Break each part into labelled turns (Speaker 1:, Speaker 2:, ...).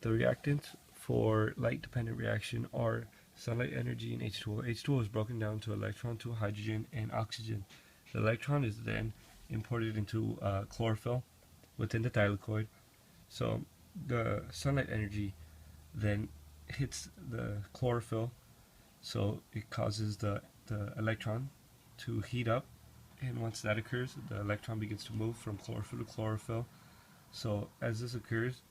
Speaker 1: The reactants for light-dependent reaction are sunlight energy and H2O. H2O is broken down to electron, to hydrogen, and oxygen. The electron is then imported into chlorophyll within the thylakoid. So the sunlight energy then hits the chlorophyll, so it causes the electron to heat up, and once that occurs, the electron begins to move from chlorophyll to chlorophyll. So as this occurs,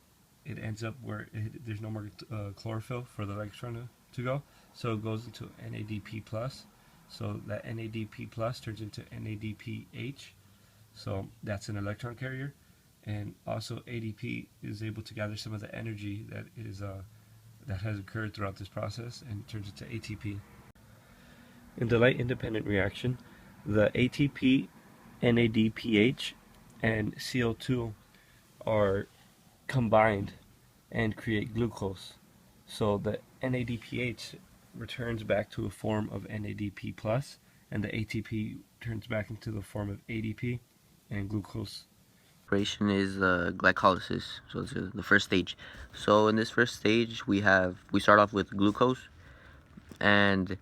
Speaker 1: it ends up where there's no more chlorophyll for the electron to go, so it goes into NADP plus. So that NADP plus turns into NADPH, so that's an electron carrier, and also ADP is able to gather some of the energy that has occurred throughout this process and turns into ATP. In the light independent reaction, the ATP, NADPH, and CO2 are combined and create glucose. So the NADPH returns back to a form of NADP plus, and the ATP turns back into the form of ADP and glucose.
Speaker 2: Respiration is glycolysis, so it's the first stage. So in this first stage, we start off with glucose and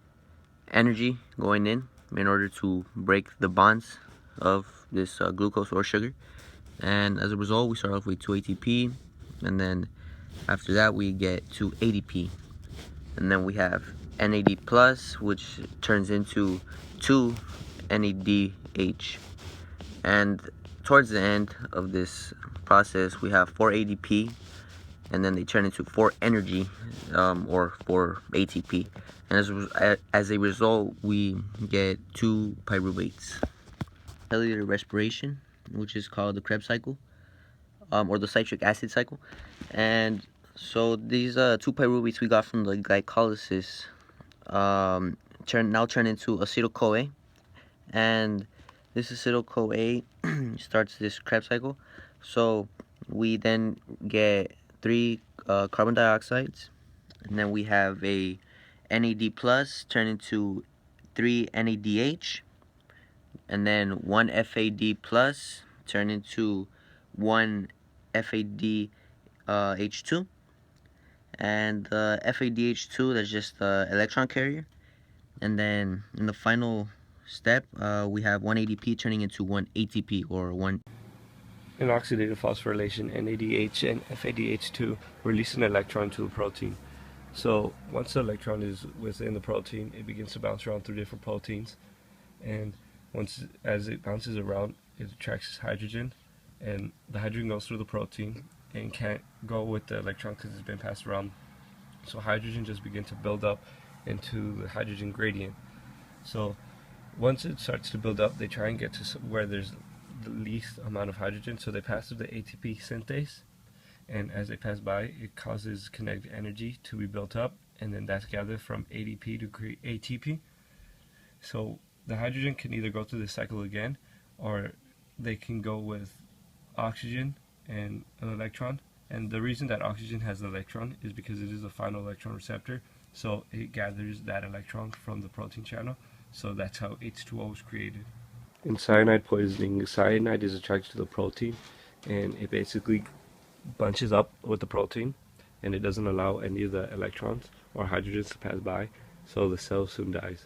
Speaker 2: energy going in order to break the bonds of this glucose or sugar. And as a result, we start off with 2 ATP, and then after that we get 2 ADP, and then we have NAD plus, which turns into 2 NADH, and towards the end of this process we have 4 ADP, and then they turn into 4 energy, or 4 ATP, and as a result we get 2 pyruvates. Cellular respiration, which is called the Krebs cycle, or the citric acid cycle. And so these 2 pyruvates we got from the glycolysis turn into acetyl-CoA, and this acetyl-CoA starts this Krebs cycle. So we then get 3 carbon dioxides, and then we have a NAD plus turn into 3 NADH, and then 1 FAD plus turn into 1 FAD H2, and FADH2, that's just the electron carrier. And then in the final step, we have 1 ADP turning into 1 ATP, or 1.
Speaker 1: In oxidative phosphorylation, NADH and FADH2 release an electron to the protein. So once the electron is within the protein, it begins to bounce around through different proteins, and as it bounces around, it attracts hydrogen, and the hydrogen goes through the protein and can't go with the electron because it's been passed around. So hydrogen just begins to build up into the hydrogen gradient. So once it starts to build up, they try and get to where there's the least amount of hydrogen, so they pass through the ATP synthase, and as they pass by, it causes kinetic energy to be built up, and then that's gathered from ADP to create ATP. So the hydrogen can either go through the cycle again, or they can go with oxygen and an electron. And the reason that oxygen has an electron is because it is a final electron receptor, so it gathers that electron from the protein channel. So that's how H2O is created. In cyanide poisoning, cyanide is attracted to the protein, and it basically bunches up with the protein, and it doesn't allow any of the electrons or hydrogens to pass by, so the cell soon dies.